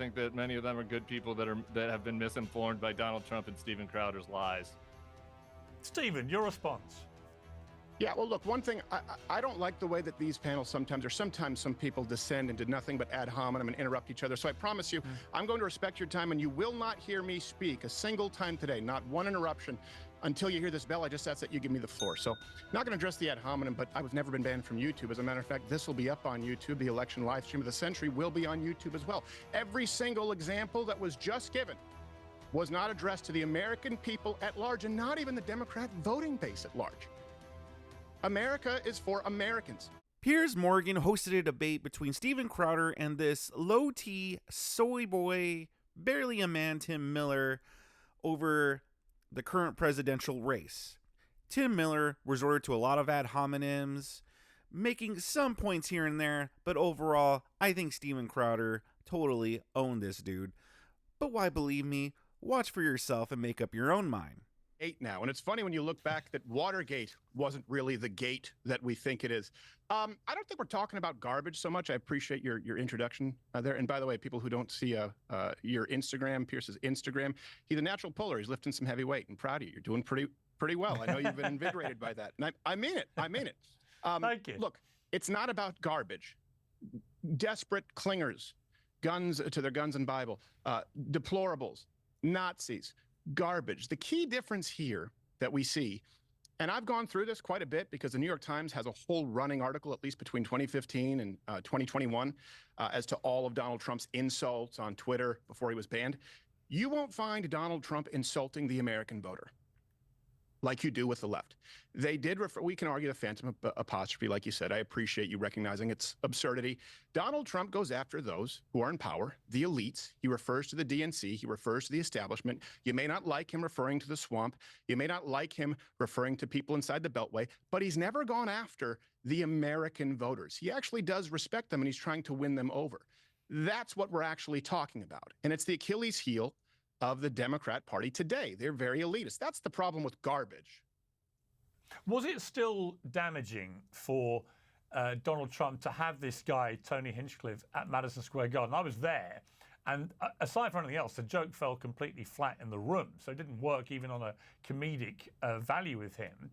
think that many of them are good people that have been misinformed by Donald Trump and Steven Crowder's lies. Stephen, your response. Yeah, well, look, one thing, I don't like the way that these panels sometimes some people descend into nothing but ad hominem and interrupt each other. So I promise you, I'm going to respect your time, and you will not hear me speak a single time today, not one interruption, until you hear this bell. I just ask that you give me the floor. So not going to address the ad hominem, but I've never been banned from YouTube. As a matter of fact, this will be up on YouTube. The election live stream of the century will be on YouTube as well. Every single example that was just given was not addressed to the American people at large, and not even the Democrat voting base at large. America is for Americans. Piers Morgan hosted a debate between Steven Crowder and this low-T, soy boy, barely a man Tim Miller over the current presidential race. Tim Miller resorted to a lot of ad hominems, making some points here and there, but overall, I think Steven Crowder totally owned this dude. But why believe me? Watch for yourself and make up your own mind. Now. And it's funny when you look back that Watergate wasn't really the gate that we think it is. I don't think we're talking about garbage so much. I appreciate your introduction there. And by the way, people who don't see your Instagram, Pierce's Instagram, he's a natural puller. He's lifting some heavy weight, and proud of you. You're doing pretty well. I know you've been invigorated by that. And I mean it. Thank you. Look, it's not about garbage. Desperate clingers, guns to their guns and Bible, deplorables, Nazis, garbage. The key difference here that we see, and I've gone through this quite a bit because the New York Times has a whole running article, at least between 2015 and 2021, as to all of Donald Trump's insults on Twitter before he was banned. You won't find Donald Trump insulting the American voter like you do with the left. They did refer, we can argue the phantom apostrophe, like you said. I appreciate you recognizing its absurdity. Donald Trump goes after those who are in power, the elites. He refers to the DNC. He refers to the establishment. You may not like him referring to the swamp. You may not like him referring to people inside the Beltway, but he's never gone after the American voters. He actually does respect them, and he's trying to win them over. That's what we're actually talking about. And it's the Achilles heel of the Democrat Party today. They're very elitist. That's the problem with garbage. Was it still damaging for Donald Trump to have this guy, Tony Hinchcliffe, at Madison Square Garden? I was there, and aside from anything else, the joke fell completely flat in the room, so it didn't work even on a comedic value with him.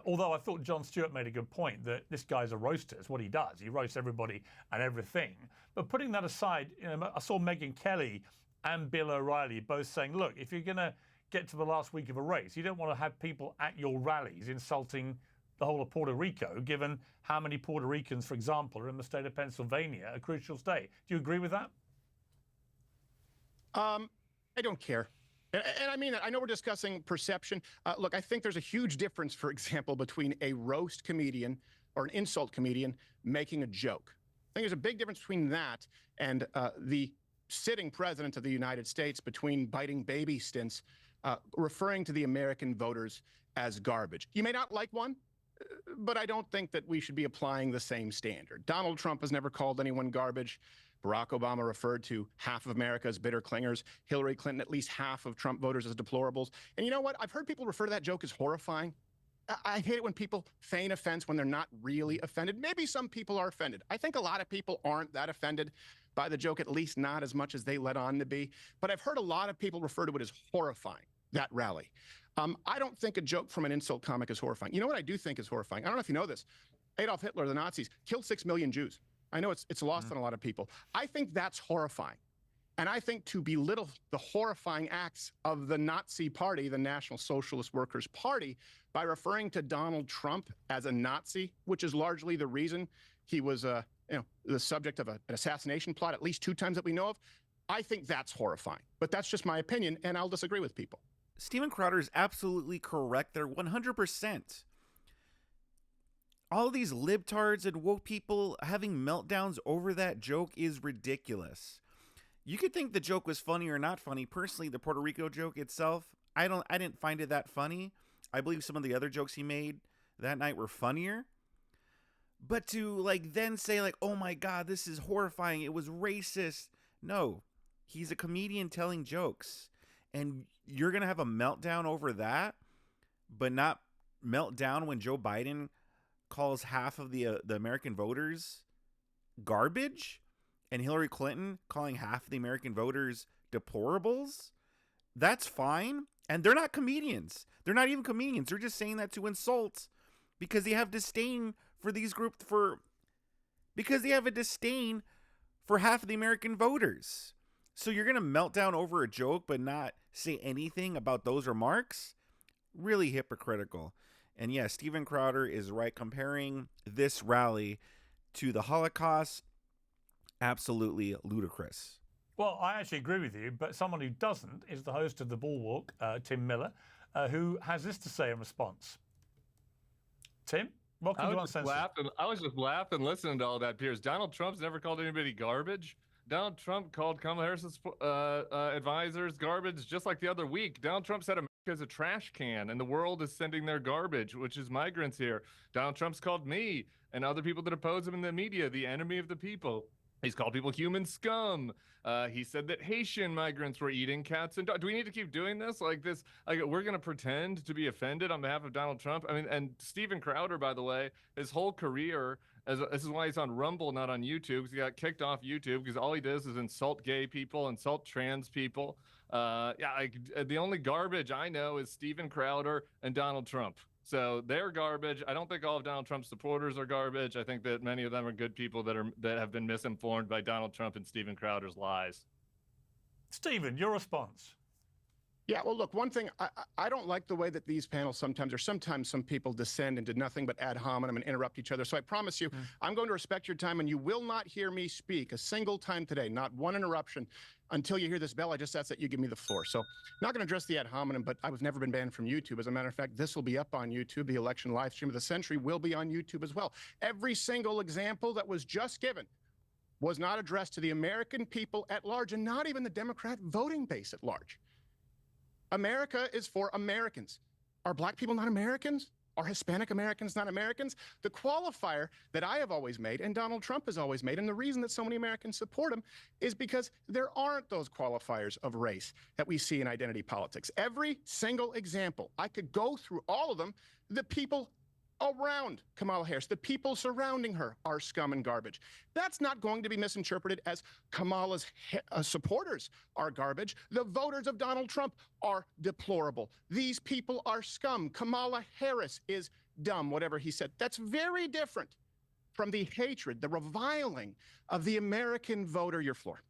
Although I thought Jon Stewart made a good point that this guy's a roaster. It's what he does. He roasts everybody and everything. But putting that aside, I saw Megyn Kelly and Bill O'Reilly both saying, look, if you're going to get to the last week of a race, you don't want to have people at your rallies insulting the whole of Puerto Rico, given how many Puerto Ricans, for example, are in the state of Pennsylvania, a crucial state. Do you agree with that? I don't care. And I mean, I know we're discussing perception. Look, I think there's a huge difference, for example, between a roast comedian or an insult comedian making a joke. I think there's a big difference between that and the sitting president of the United States, between biting baby stints, referring to the American voters as garbage. You may not like one, but I don't think that we should be applying the same standard. Donald Trump has never called anyone garbage. Barack Obama referred to half of America as bitter clingers. Hillary Clinton, at least half of Trump voters as deplorables. And you know what? I've heard people refer to that joke as horrifying. I hate it when people feign offense when they're not really offended. Maybe some people are offended. I think a lot of people aren't that offended by the joke, at least not as much as they let on to be. But I've heard a lot of people refer to it as horrifying, that rally. I don't think a joke from an insult comic is horrifying. You know what I do think is horrifying? I don't know if you know this. Adolf Hitler, the Nazis, killed 6 million Jews. I know it's lost on a lot of people. I think that's horrifying. And I think to belittle the horrifying acts of the Nazi Party, the National Socialist Workers' Party, by referring to Donald Trump as a Nazi, which is largely the reason he was the subject of an assassination plot at least 2 times that we know of, I think that's horrifying. But that's just my opinion, and I'll disagree with people. Steven Crowder is absolutely correct there, 100%. All these libtards and woke people having meltdowns over that joke is ridiculous. You could think the joke was funny or not funny. Personally, the Puerto Rico joke itself, I didn't find it that funny. I believe some of the other jokes he made that night were funnier. But to then say oh my God, this is horrifying, it was racist. No, he's a comedian telling jokes. And you're going to have a meltdown over that, but not melt down when Joe Biden calls half of the American voters garbage and Hillary Clinton calling half the American voters deplorables, that's fine. And they're not comedians. They're not even comedians. They're just saying that to insult because they have disdain for these groups because they have a disdain for half of the American voters. So you're going to melt down over a joke but not say anything about those remarks? Really hypocritical. And yeah, Steven Crowder is right. Comparing this rally to the Holocaust, absolutely ludicrous. Well, I actually agree with you, but someone who doesn't is the host of The Bulwark, Tim Miller, who has this to say in response. Tim, welcome to Uncensored. I was just laughing listening to all that, Piers. Donald Trump's never called anybody garbage. Donald Trump called Kamala Harris's advisors garbage just like the other week. Donald Trump said America is a trash can and the world is sending their garbage, which is migrants here. Donald Trump's called me and other people that oppose him in the media the enemy of the people. He's called people human scum. He said that Haitian migrants were eating cats and dogs. Do we need to keep doing this? Like this? Like we're going to pretend to be offended on behalf of Donald Trump? I mean, and Steven Crowder, by the way, his whole career, this is why he's on Rumble, not on YouTube, because he got kicked off YouTube because all he does is insult gay people, insult trans people. The only garbage I know is Steven Crowder and Donald Trump. So they're garbage. I don't think all of Donald Trump's supporters are garbage. I think that many of them are good people that have been misinformed by Donald Trump and Steven Crowder's lies. Stephen, your response. Yeah, well, look, one thing, I don't like the way that these panels sometimes some people descend into nothing but ad hominem and interrupt each other. So I promise you, I'm going to respect your time, and you will not hear me speak a single time today, not one interruption, until you hear this bell. I just ask that you give me the floor. So not going to address the ad hominem, but I've never been banned from YouTube. As a matter of fact, this will be up on YouTube. The election live stream of the century will be on YouTube as well. Every single example that was just given was not addressed to the American people at large, and not even the Democrat voting base at large. America is for Americans. Are black people not Americans? Are Hispanic Americans not Americans? The qualifier that I have always made, and Donald Trump has always made, and the reason that so many Americans support him is because there aren't those qualifiers of race that we see in identity politics. Every single example, I could go through all of them, the people around Kamala Harris, the people surrounding her are scum and garbage. That's not going to be misinterpreted as Kamala's supporters are garbage. The voters of Donald Trump are deplorable. These people are scum. Kamala Harris is dumb, whatever he said. That's very different from the hatred, the reviling of the American voter. Your floor.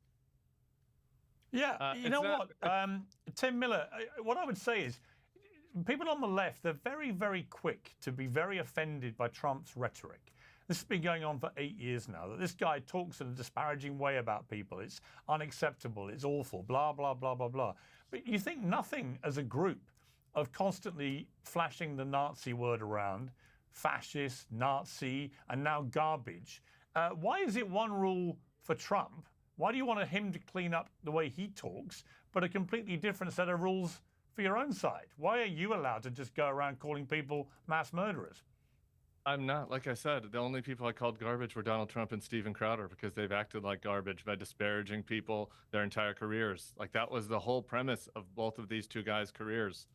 Yeah, you know what, Tim Miller, what I would say is, people on the left, they're very, very quick to be very offended by Trump's rhetoric. This has been going on for 8 years now, that this guy talks in a disparaging way about people. It's unacceptable, it's awful, blah, blah, blah, blah, blah. But you think nothing as a group of constantly flashing the Nazi word around, fascist, Nazi, and now garbage. Why is it one rule for Trump? Why do you want him to clean up the way he talks, but a completely different set of rules for your own side? Why are you allowed to just go around calling people mass murderers? I'm not. Like I said, the only people I called garbage were Donald Trump and Steven Crowder because they've acted like garbage by disparaging people their entire careers. Like that was the whole premise of both of these two guys' careers.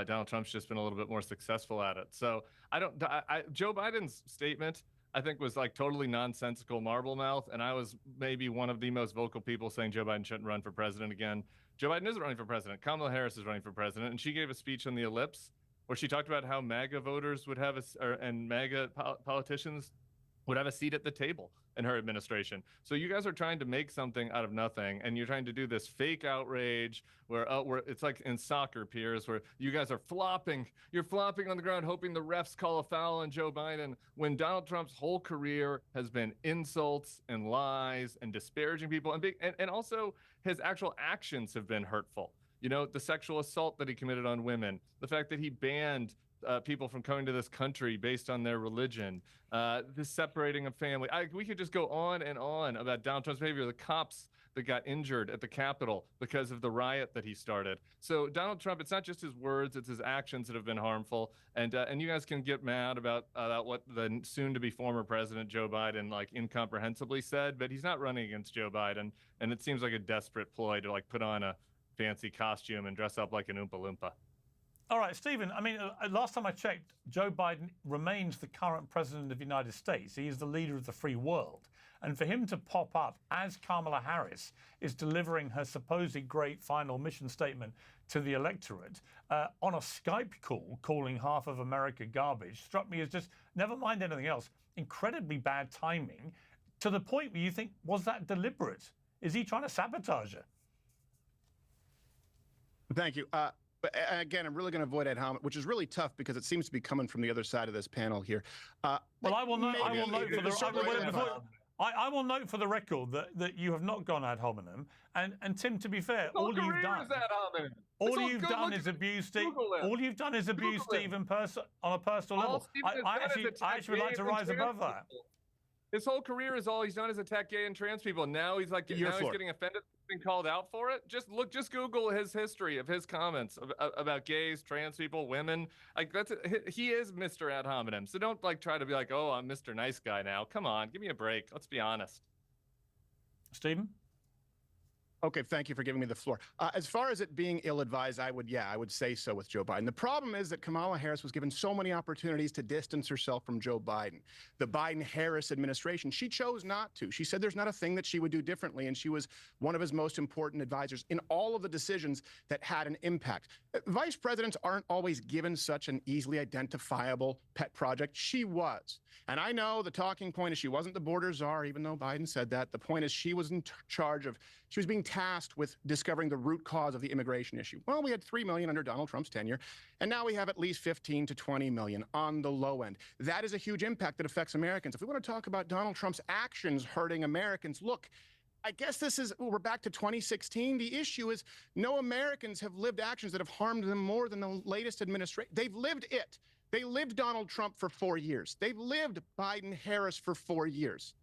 Donald Trump's just been a little bit more successful at it. So Joe Biden's statement, I think, was like totally nonsensical marble mouth. And I was maybe one of the most vocal people saying Joe Biden shouldn't run for president again. Joe Biden isn't running for president. Kamala Harris is running for president, and she gave a speech on the Ellipse where she talked about how MAGA voters would have and MAGA politicians would have a seat at the table in her administration. So you guys are trying to make something out of nothing, and you're trying to do this fake outrage where it's like in soccer, Piers, where you guys are flopping. You're flopping on the ground, hoping the refs call a foul on Joe Biden, when Donald Trump's whole career has been insults and lies and disparaging people, and also his actual actions have been hurtful. You know, the sexual assault that he committed on women, the fact that he banned people from coming to this country based on their religion, the separating of family. We could just go on and on about Donald Trump's behavior, the cops that got injured at the Capitol because of the riot that he started. So Donald Trump, it's not just his words, it's his actions that have been harmful. And you guys can get mad about what the soon-to-be former president, Joe Biden, like incomprehensibly said, but he's not running against Joe Biden. And it seems like a desperate ploy to like put on a fancy costume and dress up like an Oompa Loompa. All right, Stephen, I mean, last time I checked, Joe Biden remains the current president of the United States. He is the leader of the free world. And for him to pop up as Kamala Harris is delivering her supposed great final mission statement to the electorate on a Skype call, calling half of America garbage, struck me as just, never mind anything else, incredibly bad timing, to the point where you think, was that deliberate? Is he trying to sabotage her? Thank you. But again, I'm really going to avoid ad hominem, which is really tough because it seems to be coming from the other side of this panel here. Well, I will note. maybe I will note for the. I will note for the record that you have not gone ad hominem, and Tim, to be fair, all you've done, all you've done is abuse Steve. All you've done is abuse Stephen on a personal level. I actually would like to rise above that. His whole career is all he's done is attack gay and trans people. Now he's like, he's getting offended, being called out for it. Just Google his history of his comments about gays, trans people, women. Like he is Mr. Ad hominem. So don't like try to be like, oh, I'm Mr. Nice Guy now. Come on, give me a break. Let's be honest. Stephen? Okay, thank you for giving me the floor. As far as it being ill-advised, I would say so with Joe Biden. The problem is that Kamala Harris was given so many opportunities to distance herself from Joe Biden. The Biden-Harris administration, she chose not to. She said there's not a thing that she would do differently, and she was one of his most important advisors in all of the decisions that had an impact. Vice presidents aren't always given such an easily identifiable pet project. She was. And I know the talking point is she wasn't the border czar, even though Biden said that. The point is she was in charge of, she was being tasked with discovering the root cause of the immigration issue. Well, we had 3 million under Donald Trump's tenure, and now we have at least 15 to 20 million on the low end. That is a huge impact that affects Americans. If we want to talk about Donald Trump's actions hurting Americans, look, I guess we're back to 2016. The issue is no Americans have lived actions that have harmed them more than the latest administration. They've lived it. They lived Donald Trump for 4 years. They've lived Biden-Harris for 4 years.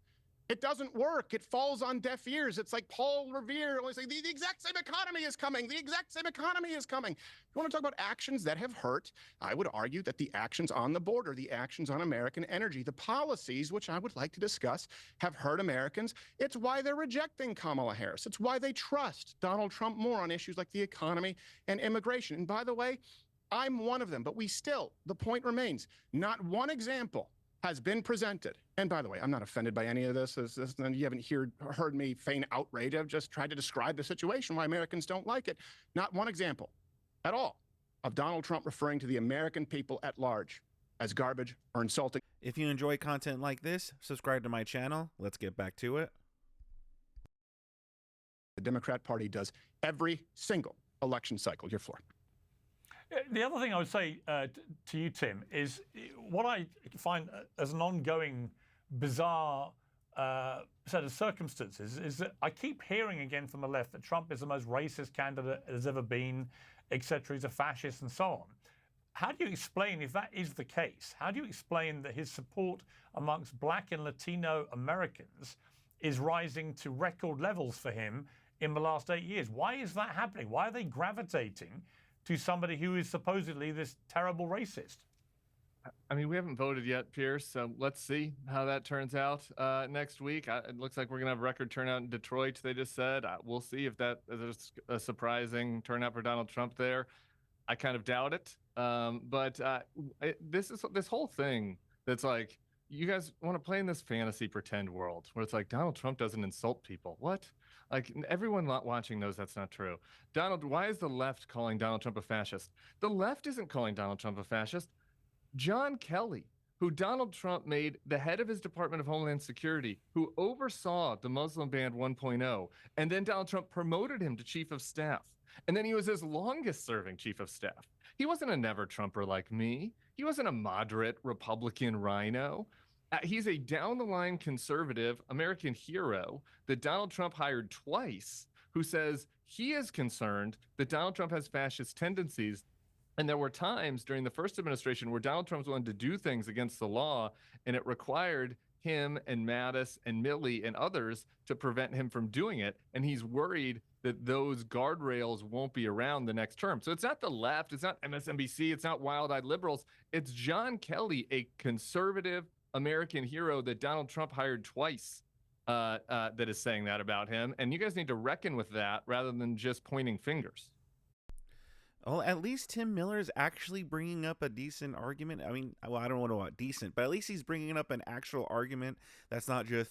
It doesn't work. It falls on deaf ears. It's like Paul Revere always saying, the exact same economy is coming. The exact same economy is coming. If you want to talk about actions that have hurt, I would argue that the actions on the border, the actions on American energy, the policies, which I would like to discuss, have hurt Americans. It's why they're rejecting Kamala Harris. It's why they trust Donald Trump more on issues like the economy and immigration. And by the way, I'm one of them, but the point remains, not one example has been presented. And by the way, I'm not offended by any of this. You haven't heard me feign outrage. I've just tried to describe the situation, why Americans don't like it. Not one example at all of Donald Trump referring to the American people at large as garbage or insulting. If you enjoy content like this, subscribe to my channel. Let's get back to it. The Democrat Party does every single election cycle. Your floor. The other thing I would say to you, Tim, is what I find as an ongoing bizarre set of circumstances is that I keep hearing again from the left that Trump is the most racist candidate there's ever been, etc. He's a fascist and so on. How do you explain, if that is the case, how do you explain that his support amongst Black and Latino Americans is rising to record levels for him in the last 8 years? Why is that happening? Why are they gravitating to somebody who is supposedly this terrible racist? I mean, we haven't voted yet, Piers, so let's see how that turns out next week. It looks like we're going to have record turnout in Detroit, they just said. We'll see if there's a surprising turnout for Donald Trump there. I kind of doubt it. But this whole thing that's like, you guys want to play in this fantasy pretend world where it's like Donald Trump doesn't insult people. What? Like, everyone not watching knows that's not true. Why is the left calling Donald Trump a fascist? The left isn't calling Donald Trump a fascist. John Kelly, who Donald Trump made the head of his Department of Homeland Security, who oversaw the Muslim ban 1.0, and then Donald Trump promoted him to chief of staff. And then he was his longest serving chief of staff. He wasn't a never Trumper like me. He wasn't a moderate Republican rhino. He's a down-the-line conservative American hero that Donald Trump hired twice, who says he is concerned that Donald Trump has fascist tendencies. And there were times during the first administration where Donald Trump wanted to do things against the law, and it required him and Mattis and Milley and others to prevent him from doing it. And he's worried that those guardrails won't be around the next term. So it's not the left, it's not MSNBC, it's not wild-eyed liberals. It's John Kelly, a conservative American hero that Donald Trump hired twice, that is saying that about him. And you guys need to reckon with that rather than just pointing fingers. Well, at least Tim Miller's actually bringing up a decent argument. I mean, well, I don't know about decent, but at least he's bringing up an actual argument that's not just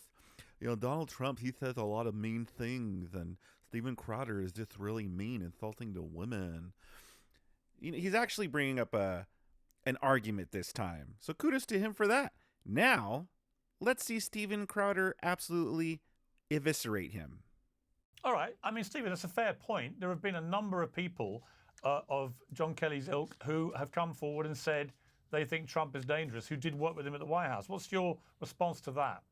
Donald Trump, he says a lot of mean things, and Steven Crowder is just really mean, insulting to women. He's actually bringing up an argument this time. So kudos to him for that. Now, let's see Steven Crowder absolutely eviscerate him. All right. I mean, Stephen, that's a fair point. There have been a number of people of John Kelly's ilk who have come forward and said they think Trump is dangerous, who did work with him at the White House. What's your response to that?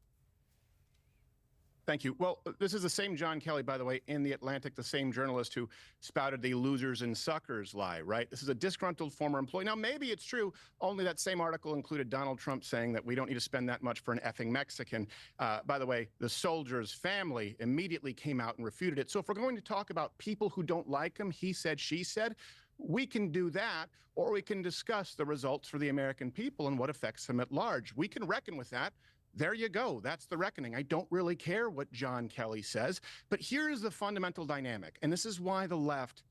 Thank you. Well, this is the same John Kelly, by the way, in The Atlantic, the same journalist who spouted the losers and suckers lie, right? This is a disgruntled former employee. Now, maybe it's true, only that same article included Donald Trump saying that we don't need to spend that much for an effing Mexican. By the way, the soldier's family immediately came out and refuted it. So if we're going to talk about people who don't like him, he said, she said, we can do that, or we can discuss the results for the American people and what affects them at large. We can reckon with that. There you go. That's the reckoning. I don't really care what John Kelly says, but here's the fundamental dynamic. And this is why the left,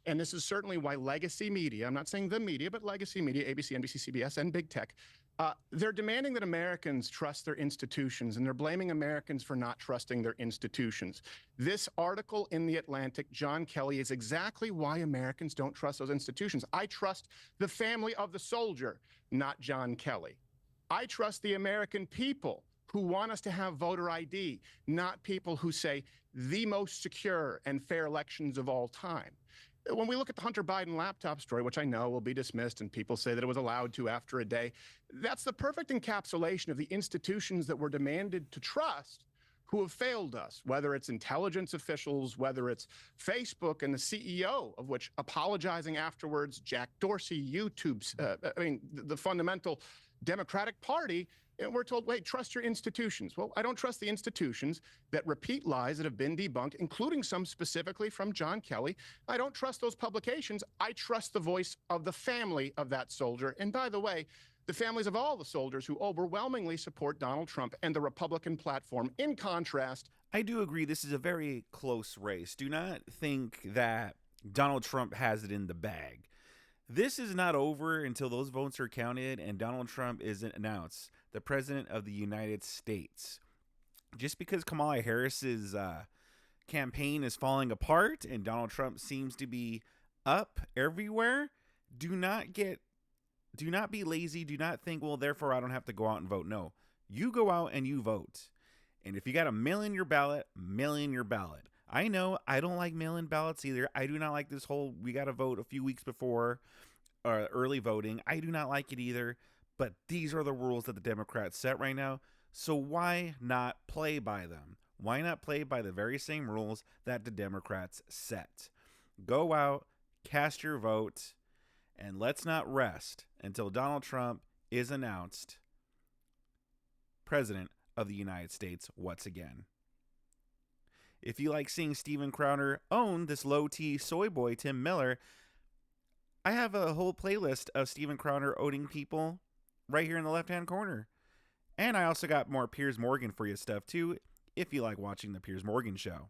and this is certainly why legacy media, I'm not saying the media, but legacy media, ABC, NBC, CBS, and big tech, they're demanding that Americans trust their institutions, and they're blaming Americans for not trusting their institutions. This article in The Atlantic, John Kelly, is exactly why Americans don't trust those institutions. I trust the family of the soldier, not John Kelly. I trust the American people who want us to have voter ID, not people who say the most secure and fair elections of all time. When we look at the Hunter Biden laptop story, which I know will be dismissed and people say that it was allowed to after a day, that's the perfect encapsulation of the institutions that we're demanded to trust who have failed us, whether it's intelligence officials, whether it's Facebook and the CEO of which apologizing afterwards, Jack Dorsey, YouTube's, the fundamental Democratic Party, and we're told, wait, trust your institutions. Well, I don't trust the institutions that repeat lies that have been debunked, including some specifically from John Kelly. I don't trust those publications. I trust the voice of the family of that soldier. And by the way, the families of all the soldiers who overwhelmingly support Donald Trump and the Republican platform. In contrast, I do agree this is a very close race. Do not think that Donald Trump has it in the bag. This is not over until those votes are counted and Donald Trump is announced the president of the United States. Just because Kamala Harris's campaign is falling apart and Donald Trump seems to be up everywhere, do not be lazy. Do not think, well, therefore I don't have to go out and vote. No, you go out and you vote. And if you got to mail in your ballot, mail in your ballot. I know I don't like mail-in ballots either. I do not like this whole we got to vote a few weeks before early voting. I do not like it either. But these are the rules that the Democrats set right now. So why not play by them? Why not play by the very same rules that the Democrats set? Go out, cast your vote, and let's not rest until Donald Trump is announced president of the United States once again. If you like seeing Steven Crowder own this low-T soy boy, Tim Miller, I have a whole playlist of Steven Crowder owning people right here in the left-hand corner. And I also got more Piers Morgan for you stuff, too, if you like watching the Piers Morgan Show.